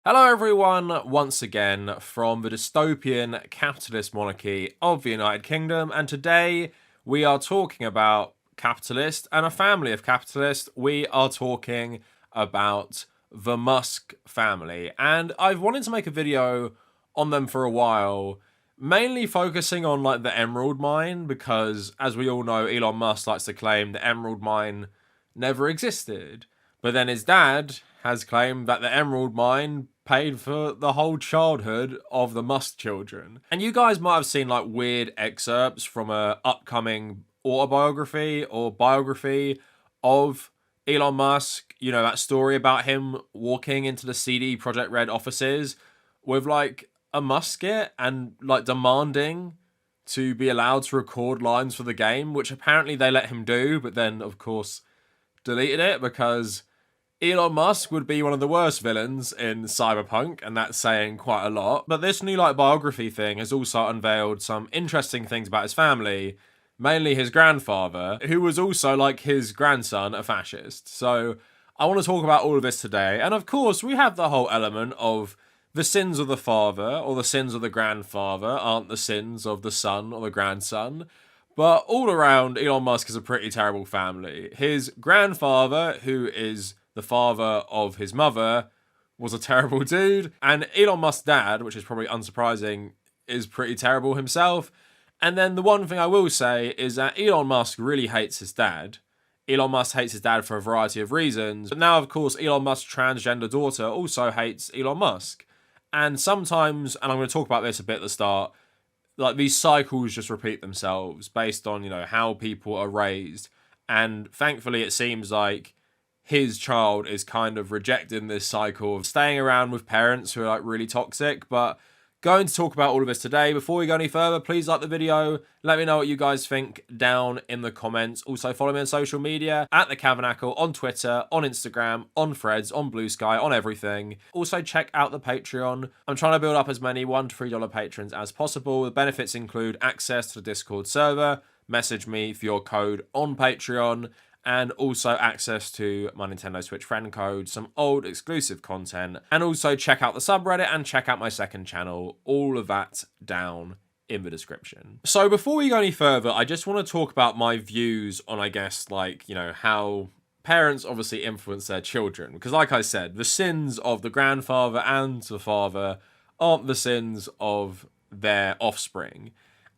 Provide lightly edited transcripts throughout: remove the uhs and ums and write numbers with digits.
Hello everyone, once again from the dystopian capitalist monarchy of the United Kingdom, and today we are talking about capitalist and a family of capitalists. We are talking about the Musk family, and I've wanted to make a video on them for a while, mainly focusing on like the emerald mine, because as we all know, Elon Musk likes to claim the emerald mine never existed. But then his dad has claimed that the emerald mine paid for the whole childhood of the Musk children. And you guys might have seen like weird excerpts from a upcoming autobiography or biography of Elon Musk. You know, that story about him walking into the CD Projekt Red offices with like a musket and like demanding to be allowed to record lines for the game, which apparently they let him do, but then of course deleted it because Elon Musk would be one of the worst villains in Cyberpunk, and that's saying quite a lot. But this new like biography thing has also unveiled some interesting things about his family, mainly his grandfather, who was also like his grandson, a fascist. So I want to talk about all of this today. And of course, we have the whole element of the sins of the father or the sins of the grandfather aren't the sins of the son or the grandson. But all around, Elon Musk is a pretty terrible family. His grandfather, who is the father of his mother, was a terrible dude. And Elon Musk's dad, which is probably unsurprising, is pretty terrible himself. And then the one thing I will say is that Elon Musk really hates his dad. Elon Musk hates his dad for a variety of reasons. But now, of course, Elon Musk's transgender daughter also hates Elon Musk. And sometimes, and I'm going to talk about this a bit at the start, like these cycles just repeat themselves based on, you know, how people are raised. And thankfully, it seems like his child is kind of rejecting this cycle of staying around with parents who are like really toxic. But going to talk about all of this today. Before we go any further, please like the video. Let me know what you guys think down in the comments. Also follow me on social media at the Kavernacle on Twitter, on Instagram, on Threads, on Blue Sky, on everything. Also check out the Patreon. I'm trying to build up as many $1 to $3 patrons as possible. The benefits include access to the Discord server, message me for your code on Patreon, and also access to my Nintendo Switch friend code, some old exclusive content, and also check out the subreddit and check out my second channel. All of that down in the description. So before we go any further, I just want to talk about my views on, I guess, like, you know, how parents obviously influence their children. Because like I said, the sins of the grandfather and the father aren't the sins of their offspring.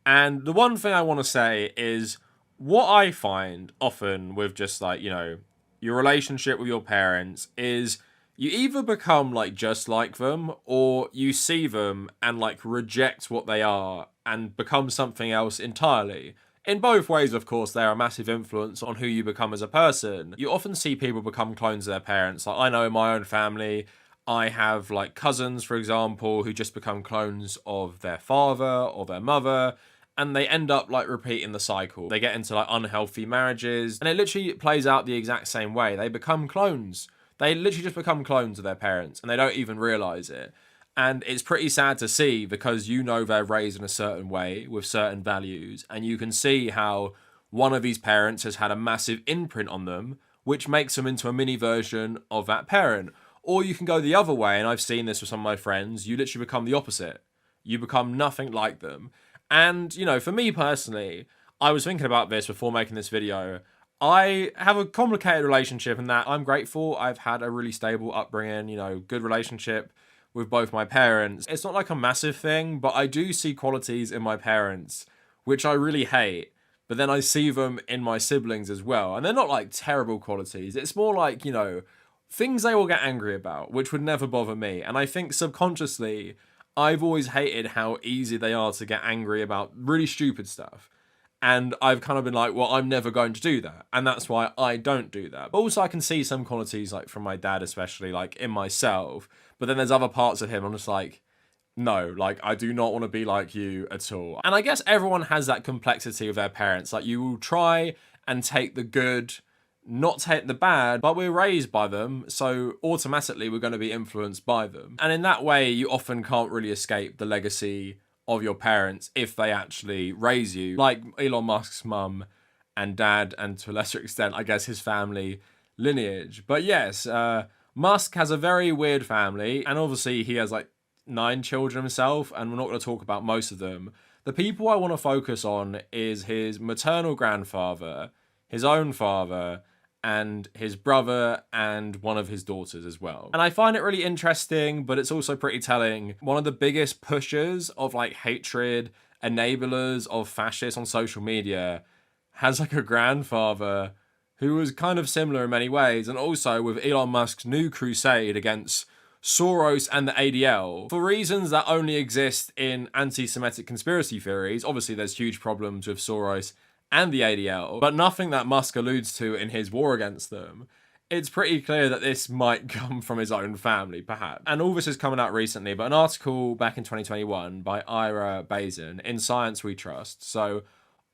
And the one thing I want to say is, what I find often with just like, you know, your relationship with your parents is you either become like just like them or you see them and like reject what they are and become something else entirely. In both ways, of course, they are a massive influence on who you become as a person. You often see people become clones of their parents. Like I know in my own family, I have like cousins, for example, who just become clones of their father or their mother, and they end up like repeating the cycle. They get into like unhealthy marriages, and it literally plays out the exact same way. They become clones. They literally just become clones of their parents, and they don't even realize it. And it's pretty sad to see because you know they're raised in a certain way with certain values, and you can see how one of these parents has had a massive imprint on them, which makes them into a mini version of that parent. Or you can go the other way, and I've seen this with some of my friends. You literally become the opposite. You become nothing like them. And, you know, for me personally, I was thinking about this before making this video. I have a complicated relationship in that I'm grateful I've had a really stable upbringing, you know, good relationship with both my parents. It's not like a massive thing, but I do see qualities in my parents, which I really hate. But then I see them in my siblings as well. And they're not like terrible qualities. It's more like, you know, things they will get angry about, which would never bother me. And I think subconsciously, I've always hated how easy they are to get angry about really stupid stuff. And I've kind of been like, well, I'm never going to do that. And that's why I don't do that. But also I can see some qualities like from my dad, especially like in myself. But then there's other parts of him I'm just like, no, like I do not want to be like you at all. And I guess everyone has that complexity with their parents. Like you will try and take the good, not take the bad, but we're raised by them, so automatically we're going to be influenced by them. And in that way, you often can't really escape the legacy of your parents if they actually raise you. Like Elon Musk's mum and dad, and to a lesser extent, I guess, his family lineage. But yes, Musk has a very weird family, and obviously he has like 9 children himself, and we're not going to talk about most of them. The people I want to focus on is his maternal grandfather, his own father, and his brother and one of his daughters as well. And I find it really interesting, but it's also pretty telling. One of the biggest pushers of like hatred, enablers of fascists on social media has like a grandfather who was kind of similar in many ways. And also with Elon Musk's new crusade against Soros and the ADL, for reasons that only exist in anti-Semitic conspiracy theories. Obviously, there's huge problems with Soros and the ADL, but nothing that Musk alludes to in his war against them. It's pretty clear that this might come from his own family, perhaps. And all this is coming out recently, but an article back in 2021 by Ira Bazin in Science We Trust. So,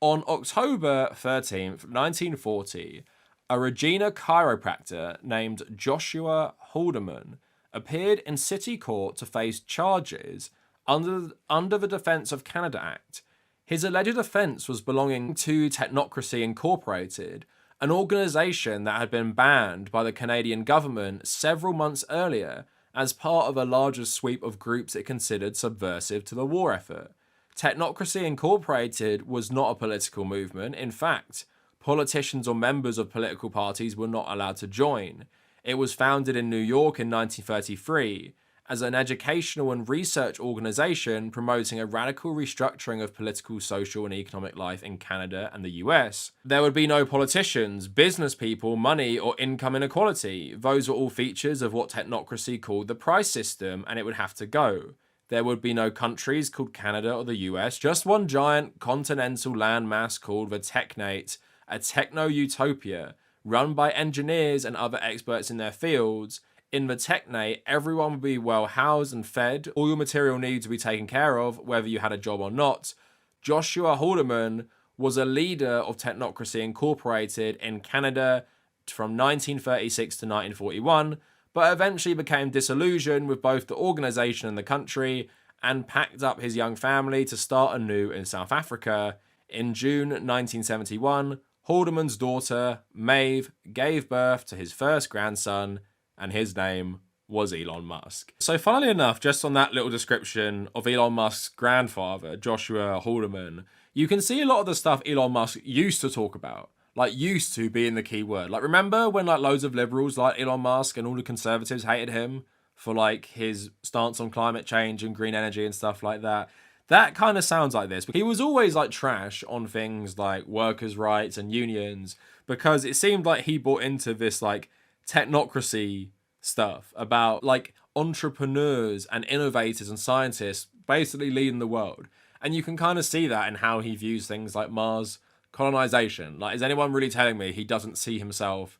on October 13th, 1940, a Regina chiropractor named Joshua Haldeman appeared in city court to face charges under the Defence of Canada Act. His alleged offence was belonging to Technocracy Incorporated, an organisation that had been banned by the Canadian government several months earlier as part of a larger sweep of groups it considered subversive to the war effort. Technocracy Incorporated was not a political movement. In fact, politicians or members of political parties were not allowed to join. It was founded in New York in 1933 as an educational and research organisation promoting a radical restructuring of political, social and economic life in Canada and the US. There would be no politicians, business people, money or income inequality. Those were all features of what technocracy called the price system, and it would have to go. There would be no countries called Canada or the US, just one giant continental landmass called the Technate, a techno-utopia run by engineers and other experts in their fields. In the Technate, everyone would be well housed and fed. All your material needs would be taken care of, whether you had a job or not. Joshua Haldeman was a leader of Technocracy Incorporated in Canada from 1936 to 1941, but eventually became disillusioned with both the organisation and the country and packed up his young family to start anew in South Africa. In June 1971, Haldeman's daughter, Maeve, gave birth to his first grandson, and his name was Elon Musk. So funnily enough, just on that little description of Elon Musk's grandfather, Joshua Haldeman, you can see a lot of the stuff Elon Musk used to talk about. Like, used to being the key word. Like, remember when, like, loads of liberals like Elon Musk and all the conservatives hated him for, like, his stance on climate change and green energy and stuff like that? That kind of sounds like this. But he was always, like, trash on things like workers' rights and unions because it seemed like he bought into this, like, technocracy stuff about, like, entrepreneurs and innovators and scientists basically leading the world. And you can kind of see that in how he views things like Mars colonization. Like, is anyone really telling me he doesn't see himself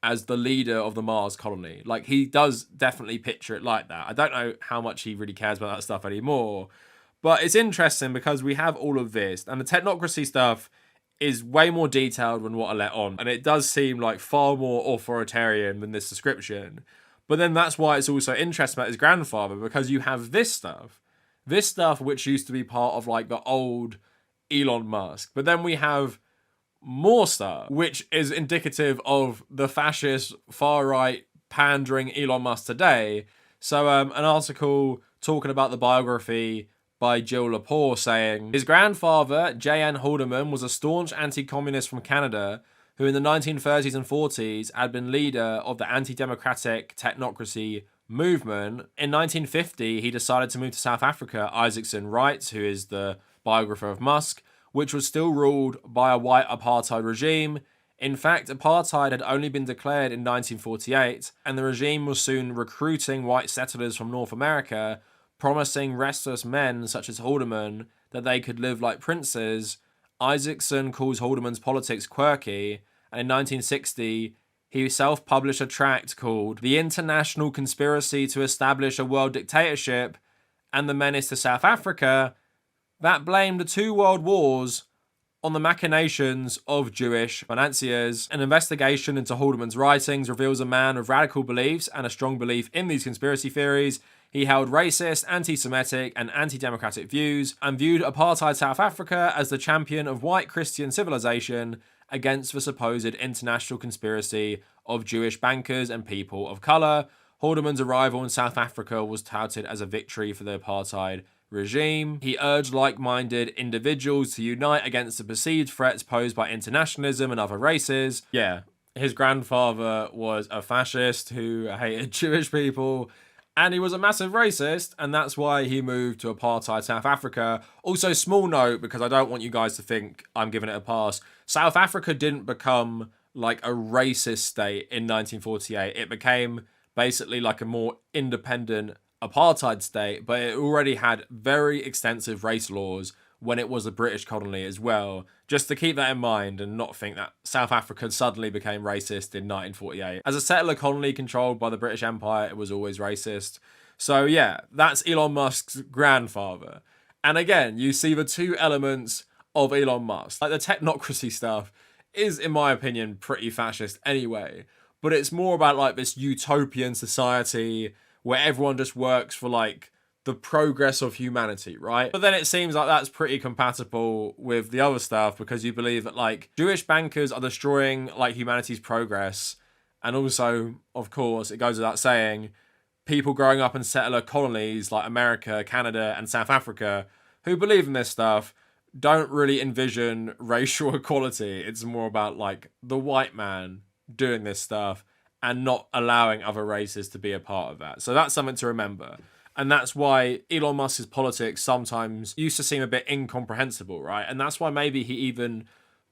as the leader of the Mars colony? Like, he does definitely picture it like that. I don't know how much he really cares about that stuff anymore, but it's interesting because we have all of this, and the technocracy stuff is way more detailed than what I let on, and it does seem like far more authoritarian than this description. But then that's why it's also interesting about his grandfather, because you have this stuff which used to be part of, like, the old Elon Musk. But then we have more stuff, which is indicative of the fascist, far-right, pandering Elon Musk today. So an article talking about the biography by Jill Lepore saying, his grandfather, J.N. Haldeman, was a staunch anti-communist from Canada who in the 1930s and 40s had been leader of the anti-democratic technocracy movement. In 1950, he decided to move to South Africa, Isaacson writes, who is the biographer of Musk, which was still ruled by a white apartheid regime. In fact, apartheid had only been declared in 1948, and the regime was soon recruiting white settlers from North America, promising restless men such as Haldeman that they could live like princes. Isaacson calls Haldeman's politics quirky, and in 1960, he self-published a tract called The International Conspiracy to Establish a World Dictatorship and the Menace to South Africa, that blamed the 2 world wars on the machinations of Jewish financiers. An investigation into Haldeman's writings reveals a man with radical beliefs and a strong belief in these conspiracy theories. He held racist, anti-Semitic, and anti-democratic views and viewed apartheid South Africa as the champion of white Christian civilization against the supposed international conspiracy of Jewish bankers and people of color. Haldeman's arrival in South Africa was touted as a victory for the apartheid regime. He urged like-minded individuals to unite against the perceived threats posed by internationalism and other races. Yeah, his grandfather was a fascist who hated Jewish people, and he was a massive racist, and that's why he moved to apartheid South Africa. Also, small note, because I don't want you guys to think I'm giving it a pass, South Africa didn't become like a racist state in 1948. It became basically like a more independent apartheid state, but it already had very extensive race laws when it was a British colony as well. Just to keep that in mind and not think that South Africa suddenly became racist in 1948. As a settler colony controlled by the British Empire, it was always racist. So yeah, that's Elon Musk's grandfather. And again, you see the two elements of Elon Musk. Like the technocracy stuff is, in my opinion, pretty fascist anyway. But it's more about like this utopian society where everyone just works for like the progress of humanity, right? But then it seems like that's pretty compatible with the other stuff because you believe that like Jewish bankers are destroying like humanity's progress. And also, of course, it goes without saying, people growing up in settler colonies like America, Canada, and South Africa who believe in this stuff don't really envision racial equality. It's more about like the white man doing this stuff and not allowing other races to be a part of that. So that's something to remember. And that's why Elon Musk's politics sometimes used to seem a bit incomprehensible, right? And that's why maybe he even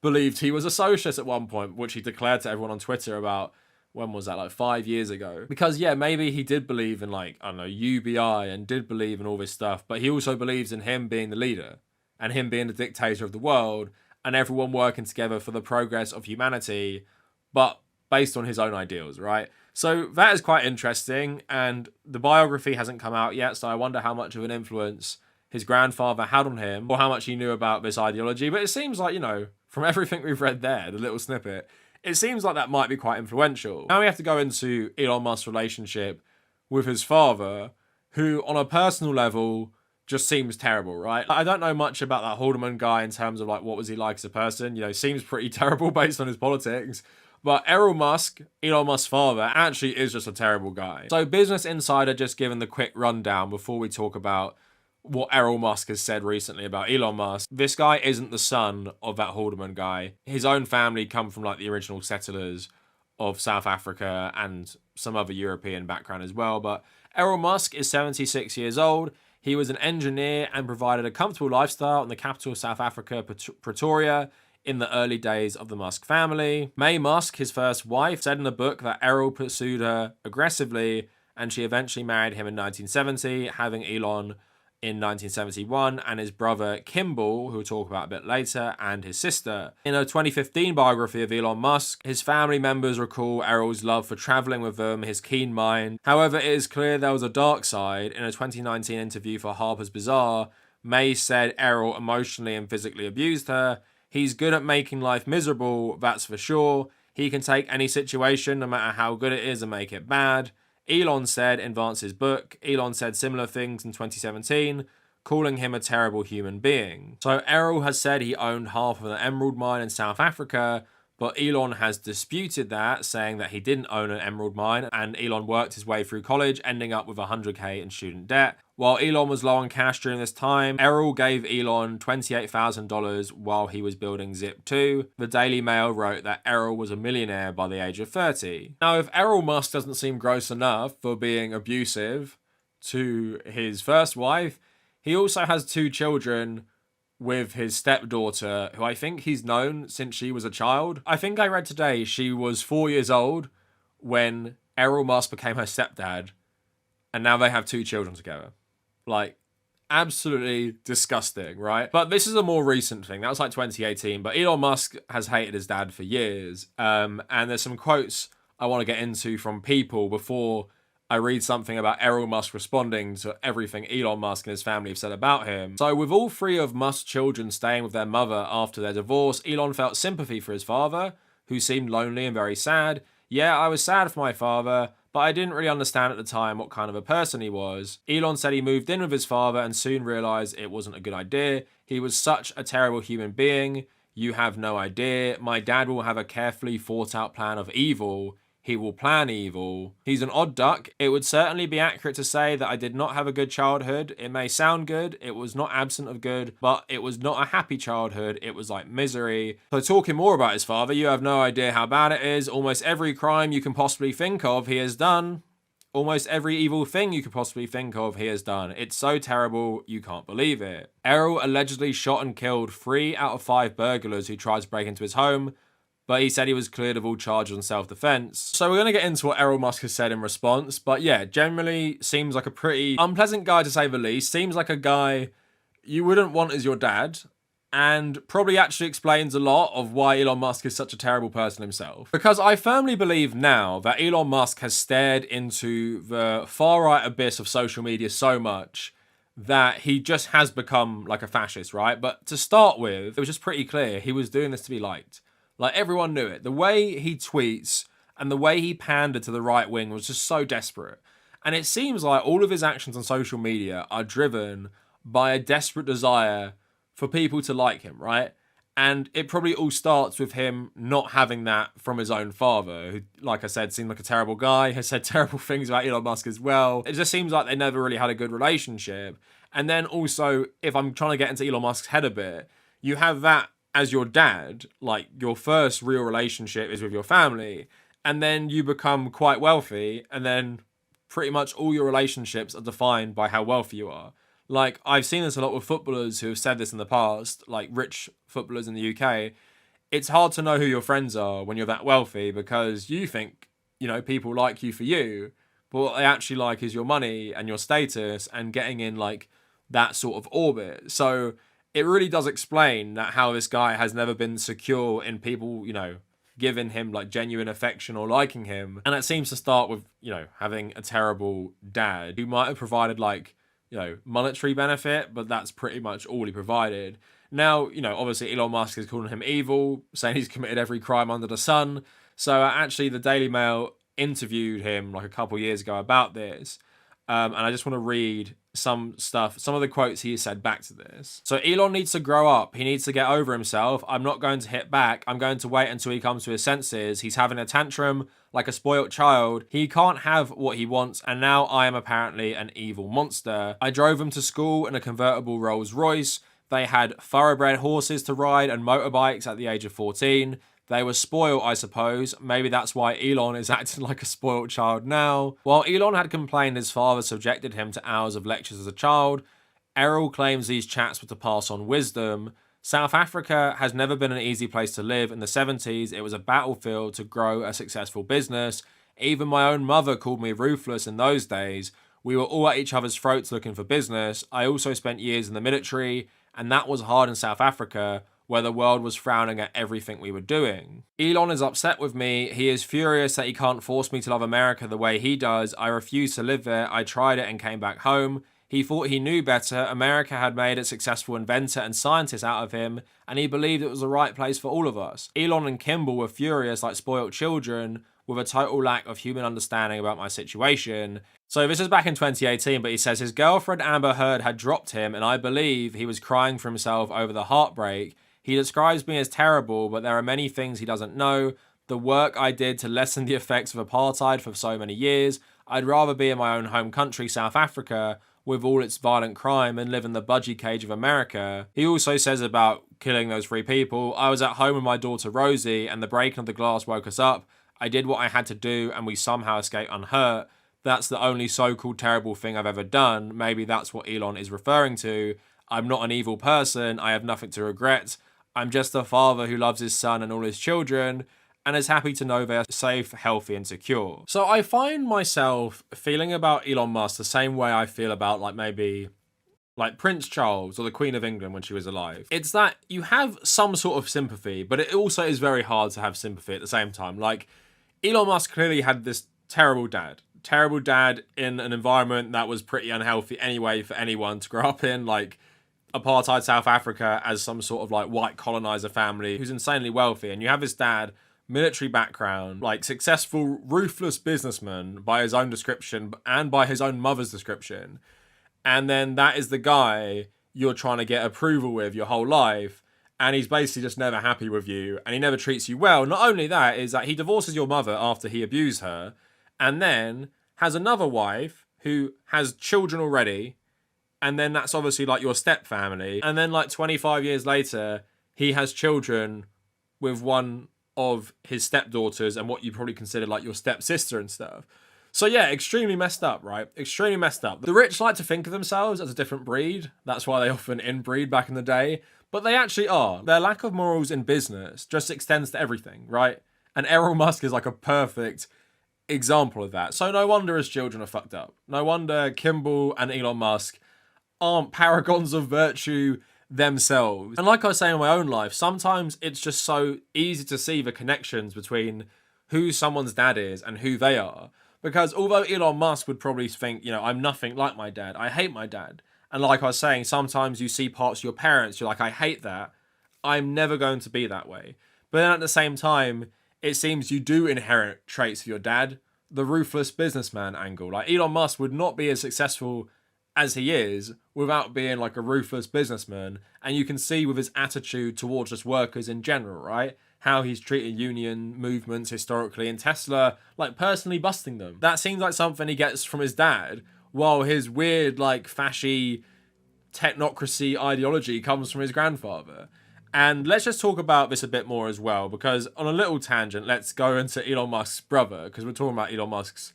believed he was a socialist at one point, which he declared to everyone on Twitter about, when was that, like 5 years ago? Because yeah, maybe he did believe in like, I don't know, UBI and did believe in all this stuff, but he also believes in him being the leader and him being the dictator of the world and everyone working together for the progress of humanity, but based on his own ideals, right? So that is quite interesting, and the biography hasn't come out yet, so I wonder how much of an influence his grandfather had on him, or how much he knew about this ideology. But it seems like, you know, from everything we've read there, the little snippet, it seems like that might be quite influential. Now we have to go into Elon Musk's relationship with his father, who on a personal level just seems terrible, right? I don't know much about that Haldeman guy in terms of like what was he like as a person. You know, seems pretty terrible based on his politics. But Elon Musk, Elon Musk's father, actually is just a terrible guy. So Business Insider just given the quick rundown before we talk about what Elon Musk has said recently about Elon Musk. This guy isn't the son of that Haldeman guy. His own family come from like the original settlers of South Africa and some other European background as well. But Elon Musk is 76 years old. He was an engineer and provided a comfortable lifestyle in the capital of South Africa, Pretoria, in the early days of the Musk family. May Musk, his first wife, said in a book that Errol pursued her aggressively and she eventually married him in 1970, having Elon in 1971 and his brother Kimball, who we'll talk about a bit later, and his sister. In a 2015 biography of Elon Musk, his family members recall Errol's love for traveling with them, his keen mind. However, it is clear there was a dark side. In a 2019 interview for Harper's Bazaar, May said Errol emotionally and physically abused her. He's good at making life miserable, that's for sure. He can take any situation, no matter how good it is, and make it bad. Elon said in Vance's book, Elon said similar things in 2017, calling him a terrible human being. So Errol has said he owned half of an emerald mine in South Africa, but Elon has disputed that, saying that he didn't own an emerald mine, and Elon worked his way through college, ending up with $100K in student debt. While Elon was low on cash during this time, Errol gave Elon $28,000 while he was building Zip2. The Daily Mail wrote that Errol was a millionaire by the age of 30. Now, if Elon Musk doesn't seem gross enough for being abusive to his first wife, he also has 2 children with his stepdaughter, who I think he's known since she was a child. I think I read today she was 4 years old when Elon Musk became her stepdad, and now they have 2 children together. Like, absolutely disgusting, right? But this is a more recent thing. That was like 2018, but Elon Musk has hated his dad for years. And there's some quotes I want to get into from people before I read something about Elon Musk responding to everything Elon Musk and his family have said about him. So with all 3 of Musk's children staying with their mother after their divorce, Elon felt sympathy for his father, who seemed lonely and very sad. Yeah, I was sad for my father, but I didn't really understand at the time what kind of a person he was. Elon said he moved in with his father and soon realized it wasn't a good idea. He was such a terrible human being. You have no idea. My dad will have a carefully thought out plan of evil. He will plan evil. He's an odd duck. It would certainly be accurate to say that I did not have a good childhood. It may sound good. It was not absent of good, but it was not a happy childhood. It was like misery. So talking more about his father, you have no idea how bad it is. Almost every crime you can possibly think of, he has done. Almost every evil thing you could possibly think of, he has done. It's so terrible, you can't believe it. Errol allegedly shot and killed 3 out of 5 burglars who tried to break into his home, but he said he was cleared of all charges on self-defense. So we're going to get into what Elon Musk has said in response. But yeah, generally seems like a pretty unpleasant guy to say the least. Seems like a guy you wouldn't want as your dad. And probably actually explains a lot of why Elon Musk is such a terrible person himself. Because I firmly believe now that Elon Musk has stared into the far-right abyss of social media so much that he just has become like a fascist, right? But to start with, it was just pretty clear he was doing this to be liked. Like, everyone knew it. The way he tweets and the way he pandered to the right wing was just so desperate. And it seems like all of his actions on social media are driven by a desperate desire for people to like him, right? And it probably all starts with him not having that from his own father, who, like I said, seemed like a terrible guy, has said terrible things about Elon Musk as well. It just seems like they never really had a good relationship. And then also, if I'm trying to get into Elon Musk's head a bit, you have that as your dad, like your first real relationship is with your family, and then you become quite wealthy, and then pretty much all your relationships are defined by how wealthy you are. Like, I've seen this a lot with footballers who have said this in the past, like rich footballers in the UK. It's hard to know who your friends are when you're that wealthy, because you think, you know, people like you for you, but what they actually like is your money and your status and getting in like that sort of orbit. So it really does explain that how this guy has never been secure in people, you know, giving him like genuine affection or liking him. And it seems to start with, you know, having a terrible dad who might have provided like, you know, monetary benefit, but that's pretty much all he provided. Now, you know, obviously Elon Musk is calling him evil, saying he's committed every crime under the sun. So actually the Daily Mail interviewed him like a couple years ago about this. And I just want to read some of the quotes he said back to this. So Elon needs to grow up. He needs to get over himself. I'm not going to hit back. I'm going to wait until he comes to his senses. He's having a tantrum like a spoilt child. He can't have what he wants. And now I am apparently an evil monster. I drove him to school in a convertible Rolls Royce. They had thoroughbred horses to ride and motorbikes at the age of 14. They were spoiled, I suppose. Maybe that's why Elon is acting like a spoiled child now. While Elon had complained his father subjected him to hours of lectures as a child, Errol claims these chats were to pass on wisdom. South Africa has never been an easy place to live. In the 70s, it was a battlefield to grow a successful business. Even my own mother called me ruthless in those days. We were all at each other's throats looking for business. I also spent years in the military, and that was hard in South Africa, where the world was frowning at everything we were doing. Elon is upset with me. He is furious that he can't force me to love America the way he does. I refuse to live there. I tried it and came back home. He thought he knew better. America had made a successful inventor and scientist out of him, and he believed it was the right place for all of us. Elon and Kimball were furious like spoiled children, with a total lack of human understanding about my situation. So this is back in 2018, but he says his girlfriend Amber Heard had dropped him, and I believe he was crying for himself over the heartbreak. He describes me as terrible, but there are many things he doesn't know. The work I did to lessen the effects of apartheid for so many years. I'd rather be in my own home country, South Africa, with all its violent crime and live in the budgie cage of America. He also says about killing those 3 people, I was at home with my daughter Rosie, and the breaking of the glass woke us up. I did what I had to do, and we somehow escaped unhurt. That's the only so-called terrible thing I've ever done. Maybe that's what Elon is referring to. I'm not an evil person. I have nothing to regret. I'm just a father who loves his son and all his children and is happy to know they're safe, healthy, and secure. So I find myself feeling about Elon Musk the same way I feel about like maybe like Prince Charles or the Queen of England when she was alive. It's that you have some sort of sympathy, but it also is very hard to have sympathy at the same time. Like Elon Musk clearly had this terrible dad in an environment that was pretty unhealthy anyway for anyone to grow up in, like apartheid South Africa, as some sort of like white colonizer family who's insanely wealthy. And you have his dad, military background, like successful, ruthless businessman by his own description and by his own mother's description. And then that is the guy you're trying to get approval with your whole life. and he's basically just never happy with you, and he never treats you well. Not only that, is that he divorces your mother after he abused her, and then has another wife who has children already, and then that's obviously like your step family, and then like 25 years later, he has children with one of his stepdaughters and what you probably consider like your stepsister and stuff. So yeah, extremely messed up, right? Extremely messed up. The rich like to think of themselves as a different breed. That's why they often inbreed back in the day. But they actually are. Their lack of morals in business just extends to everything, right? And Elon Musk is like a perfect example of that. So no wonder his children are fucked up. No wonder Kimball and Elon Musk aren't paragons of virtue themselves. And like I say in my own life, sometimes it's just so easy to see the connections between who someone's dad is and who they are. Because although Elon Musk would probably think, I'm nothing like my dad, I hate my dad. And like I was saying, sometimes you see parts of your parents, you're like, I hate that. I'm never going to be that way. But then at the same time, it seems you do inherit traits of your dad, the ruthless businessman angle. Like Elon Musk would not be as successful as he is without being like a ruthless businessman. And you can see with his attitude towards just workers in general, right? How he's treated union movements historically in Tesla, like personally busting them. That seems like something he gets from his dad, while his weird, like, fashy technocracy ideology comes from his grandfather. And let's just talk about this a bit more as well, because on a little tangent, let's go into Elon Musk's brother, because we're talking about Elon Musk's,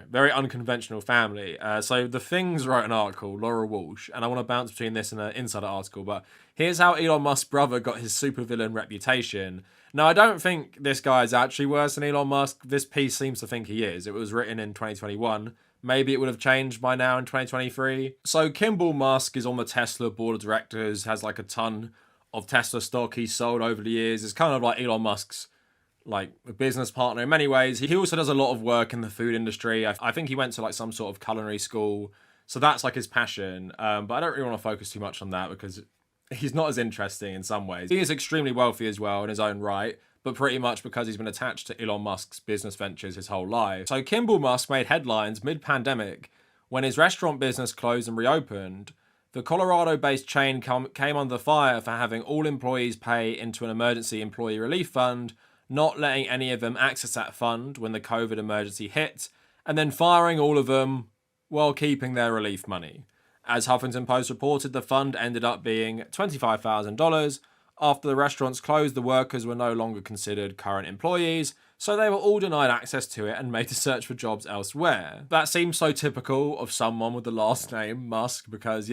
very unconventional family. So The Thing's wrote an article, Laura Walsh, and I want to bounce between this and an insider article, but here's how Elon Musk's brother got his supervillain reputation. Now, I don't think this guy is actually worse than Elon Musk. This piece seems to think he is. It was written in 2021. Maybe it would have changed by now in 2023. So Kimball Musk is on the Tesla board of directors, has like a ton of Tesla stock he's sold over the years. It's kind of like Elon Musk's like a business partner in many ways. He also does a lot of work in the food industry. I think he went to like some sort of culinary school. So that's like his passion. But I don't really want to focus too much on that because he's not as interesting in some ways. He is extremely wealthy as well in his own right, but pretty much because he's been attached to Elon Musk's business ventures his whole life. So Kimball Musk made headlines mid-pandemic when his restaurant business closed and reopened. The Colorado-based chain came under fire for having all employees pay into an emergency employee relief fund, not letting any of them access that fund when the COVID emergency hit, and then firing all of them while keeping their relief money. As Huffington Post reported, the fund ended up being $25,000. After the restaurants closed, the workers were no longer considered current employees, so they were all denied access to it and made to search for jobs elsewhere. That seems so typical of someone with the last name Musk because,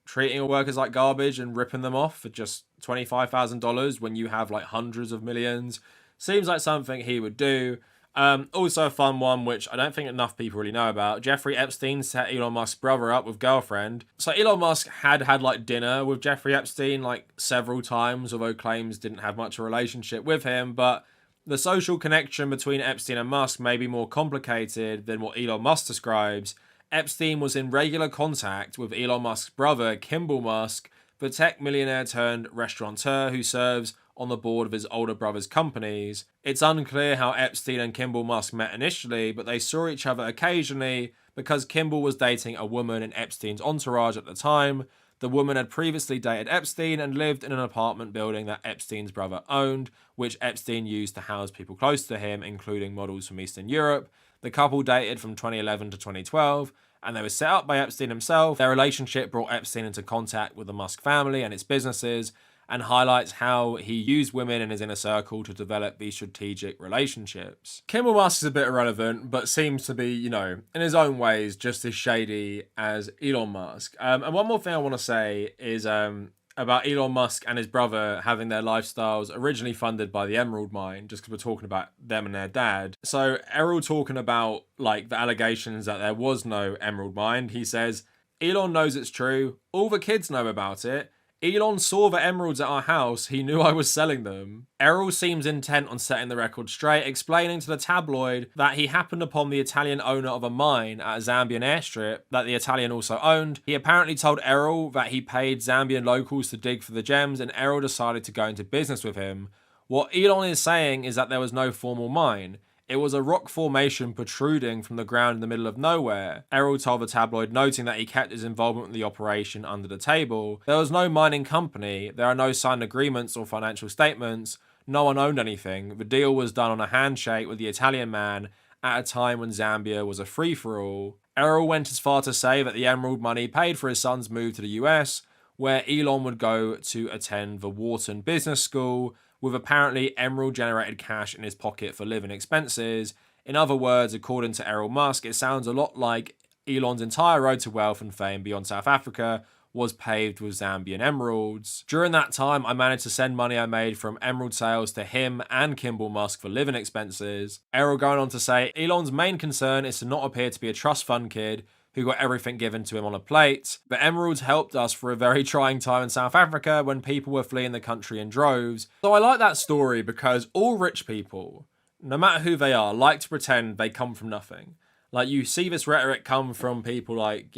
treating workers like garbage and ripping them off for just $25,000 when you have like hundreds of millions seems like something he would do. Also a fun one, which I don't think enough people really know about. Jeffrey Epstein set Elon Musk's brother up with girlfriend. So Elon Musk had like dinner with Jeffrey Epstein like several times, although claims didn't have much of a relationship with him. But the social connection between Epstein and Musk may be more complicated than what Elon Musk describes. Epstein was in regular contact with Elon Musk's brother, Kimball Musk, the tech millionaire turned restaurateur who serves on the board of his older brother's companies. It's unclear how Epstein and Kimball Musk met initially, but they saw each other occasionally because Kimball was dating a woman in Epstein's entourage at the time. The woman had previously dated Epstein and lived in an apartment building that Epstein's brother owned, which Epstein used to house people close to him, including models from Eastern Europe. The couple dated from 2011 to 2012, and they were set up by Epstein himself. Their relationship brought Epstein into contact with the Musk family and its businesses, and highlights how he used women in his inner circle to develop these strategic relationships. Kimball Musk is a bit irrelevant, but seems to be, in his own ways, just as shady as Elon Musk. And one more thing I want to say is about Elon Musk and his brother having their lifestyles originally funded by the Emerald Mine, just because we're talking about them and their dad. So Errol talking about like the allegations that there was no Emerald Mine, he says, Elon knows it's true. All the kids know about it. Elon saw the emeralds at our house. He knew I was selling them. Errol seems intent on setting the record straight, explaining to the tabloid that he happened upon the Italian owner of a mine at a Zambian airstrip that the Italian also owned. He apparently told Errol that he paid Zambian locals to dig for the gems, and Errol decided to go into business with him. What Elon is saying is that there was no formal mine. It was a rock formation protruding from the ground in the middle of nowhere. Errol told the tabloid, noting that he kept his involvement in the operation under the table. There was no mining company, there are no signed agreements or financial statements, no one owned anything. The deal was done on a handshake with the Italian man at a time when Zambia was a free-for-all. Errol went as far to say that the emerald money paid for his son's move to the US, where Elon would go to attend the Wharton Business School, with apparently emerald-generated cash in his pocket for living expenses. In other words, according to Elon Musk, it sounds a lot like Elon's entire road to wealth and fame beyond South Africa was paved with Zambian emeralds. During that time, I managed to send money I made from emerald sales to him and Kimball Musk for living expenses. Errol going on to say, Elon's main concern is to not appear to be a trust fund kid who got everything given to him on a plate. The emeralds helped us for a very trying time in South Africa when people were fleeing the country in droves. So I like that story because all rich people, no matter who they are, like to pretend they come from nothing. Like, you see this rhetoric come from people like,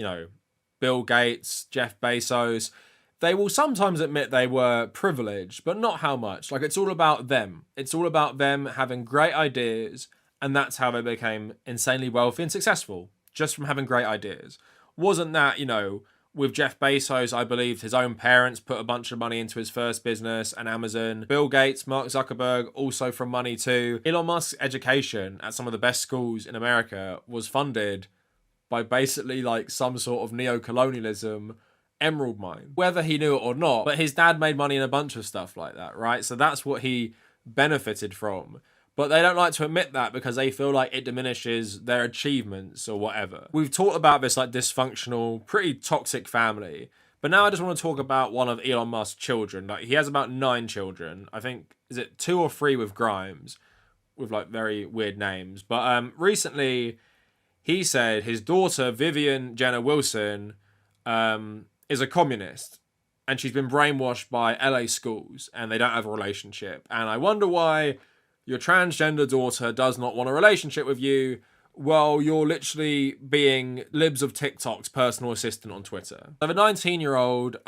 Bill Gates, Jeff Bezos. They will sometimes admit they were privileged, but not how much. Like, it's all about them. It's all about them having great ideas, and that's how they became insanely wealthy and successful, just from having great ideas. Wasn't that, with Jeff Bezos, I believe his own parents put a bunch of money into his first business and Amazon. Bill Gates, Mark Zuckerberg, also from money too. Elon Musk's education at some of the best schools in America was funded by basically like some sort of neo-colonialism emerald mine. Whether he knew it or not, but his dad made money in a bunch of stuff like that, right? So that's what he benefited from. But they don't like to admit that because they feel like it diminishes their achievements or whatever. We've talked about this like dysfunctional, pretty toxic family. But now I just want to talk about one of Elon Musk's children. Like, he has about 9 children. I think, is it 2 or 3 with Grimes? With like very weird names. But recently he said his daughter, Vivian Jenner Wilson, is a communist. And she's been brainwashed by LA schools. And they don't have a relationship. And I wonder why your transgender daughter does not want a relationship with you while you're literally being Libs of TikTok's personal assistant on Twitter. So the 19-year-old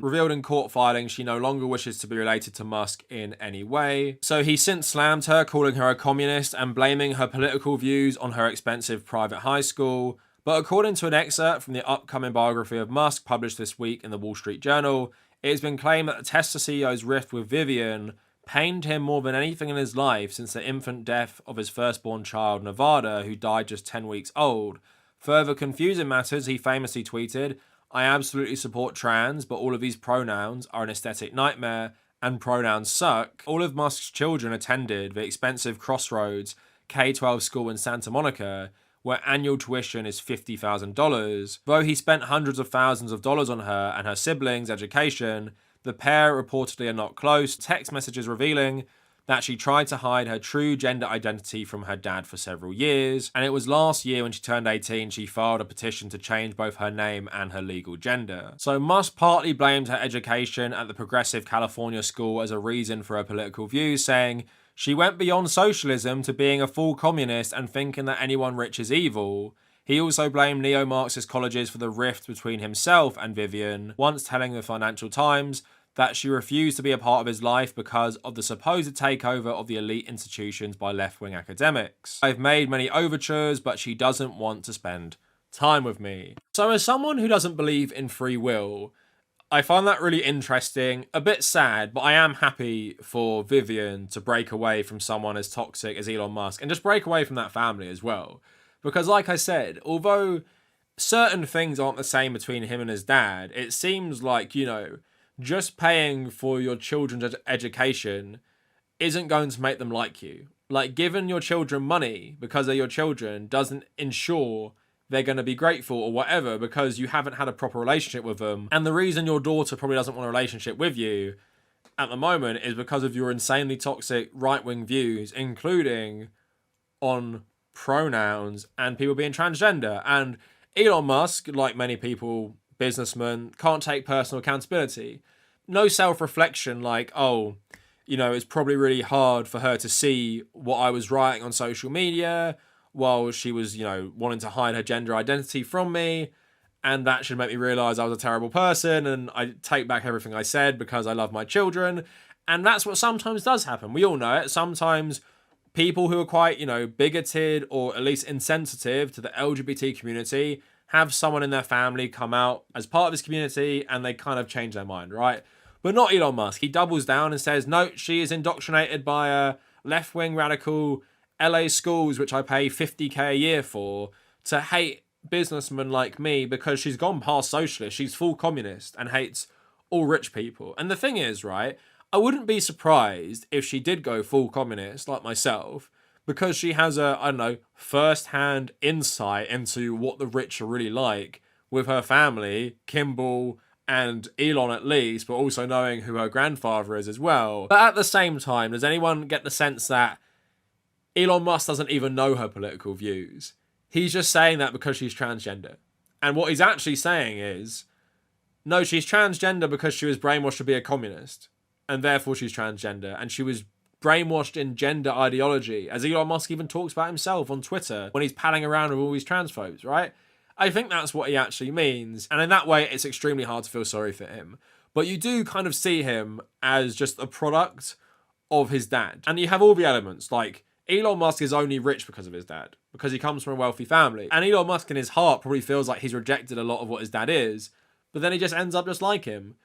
revealed in court filings she no longer wishes to be related to Musk in any way. So he since slammed her, calling her a communist and blaming her political views on her expensive private high school. But according to an excerpt from the upcoming biography of Musk published this week in the Wall Street Journal, it has been claimed that the Tesla CEO's rift with Vivian pained him more than anything in his life since the infant death of his firstborn child, Nevada, who died just 10 weeks old. Further confusing matters, he famously tweeted, I absolutely support trans, but all of these pronouns are an aesthetic nightmare, and pronouns suck. All of Musk's children attended the expensive Crossroads K-12 school in Santa Monica, where annual tuition is $50,000. Though he spent hundreds of thousands of dollars on her and her siblings' education, the pair reportedly are not close. Text messages revealing that she tried to hide her true gender identity from her dad for several years. And it was last year when she turned 18, she filed a petition to change both her name and her legal gender. So Musk partly blamed her education at the progressive California school as a reason for her political views, saying she went beyond socialism to being a full communist and thinking that anyone rich is evil. He also blamed neo-Marxist colleges for the rift between himself and Vivian, once telling the Financial Times that she refused to be a part of his life because of the supposed takeover of the elite institutions by left-wing academics. I've made many overtures, but she doesn't want to spend time with me. So as someone who doesn't believe in free will, I find that really interesting, a bit sad, but I am happy for Vivian to break away from someone as toxic as Elon Musk and just break away from that family as well. Because like I said, although certain things aren't the same between him and his dad, it seems like, just paying for your children's education isn't going to make them like you. Like, giving your children money because they're your children doesn't ensure they're going to be grateful or whatever, because you haven't had a proper relationship with them. And the reason your daughter probably doesn't want a relationship with you at the moment is because of your insanely toxic right-wing views, including on pronouns and people being transgender. And Elon Musk, like many people, businessmen, can't take personal accountability. No self-reflection like, it's probably really hard for her to see what I was writing on social media while she was, wanting to hide her gender identity from me. And that should make me realise I was a terrible person and I take back everything I said because I love my children. And that's what sometimes does happen. We all know it. Sometimes people who are quite, bigoted or at least insensitive to the LGBT community have someone in their family come out as part of this community and they kind of change their mind, right? But not Elon Musk. He doubles down and says, no, she is indoctrinated by a left-wing radical LA schools, which I pay 50k a year for, to hate businessmen like me because she's gone past socialist. She's full communist and hates all rich people. And the thing is, right, I wouldn't be surprised if she did go full communist like myself, because she has a, I don't know, first-hand insight into what the rich are really like with her family, Kimball and Elon at least, but also knowing who her grandfather is as well. But at the same time, does anyone get the sense that Elon Musk doesn't even know her political views? He's just saying that because she's transgender. And what he's actually saying is, no, she's transgender because she was brainwashed to be a communist, and therefore she's transgender, and she was brainwashed in gender ideology, as Elon Musk even talks about himself on Twitter when he's padding around with all these transphobes, right? I think that's what he actually means, and in that way it's extremely hard to feel sorry for him. But you do kind of see him as just a product of his dad. And you have all the elements, like Elon Musk is only rich because of his dad, because he comes from a wealthy family. And Elon Musk in his heart probably feels like he's rejected a lot of what his dad is, but then he just ends up just like him.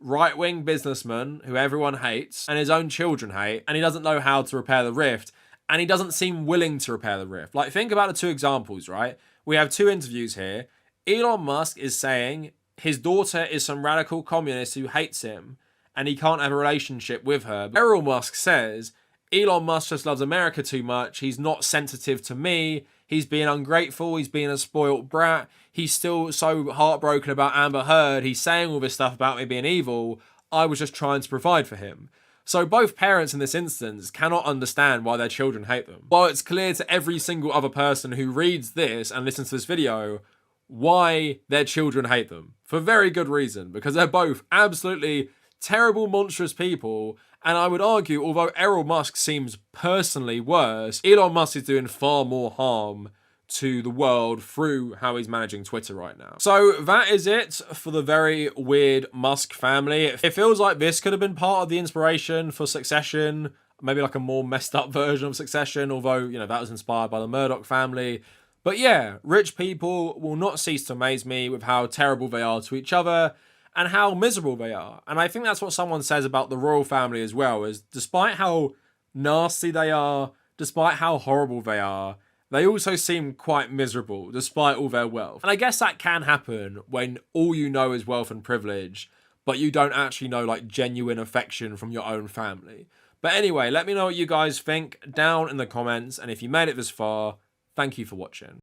Right-wing businessman who everyone hates and his own children hate, and he doesn't know how to repair the rift, and he doesn't seem willing to repair the rift. Like, think about the two examples, right? We have two interviews here. Elon Musk is saying his daughter is some radical communist who hates him and he can't have a relationship with her. Errol Musk says, Elon Musk just loves America too much. He's not sensitive to me. He's being ungrateful. He's being a spoiled brat. He's still so heartbroken about Amber Heard. He's saying all this stuff about me being evil. I was just trying to provide for him. So both parents in this instance cannot understand why their children hate them. While it's clear to every single other person who reads this and listens to this video why their children hate them. For very good reason, because they're both absolutely terrible, monstrous people. And I would argue, although Elon Musk seems personally worse, Elon Musk is doing far more harm to the world through how he's managing Twitter right now. So that is it for the very weird Musk family. It feels like this could have been part of the inspiration for Succession, maybe like a more messed up version of Succession, although, that was inspired by the Murdoch family. But yeah, rich people will not cease to amaze me with how terrible they are to each other and how miserable they are. And I think that's what someone says about the royal family as well, is despite how nasty they are, despite how horrible they are, they also seem quite miserable despite all their wealth. And I guess that can happen when all you know is wealth and privilege, but you don't actually know like genuine affection from your own family. But anyway, let me know what you guys think down in the comments. And if you made it this far, thank you for watching.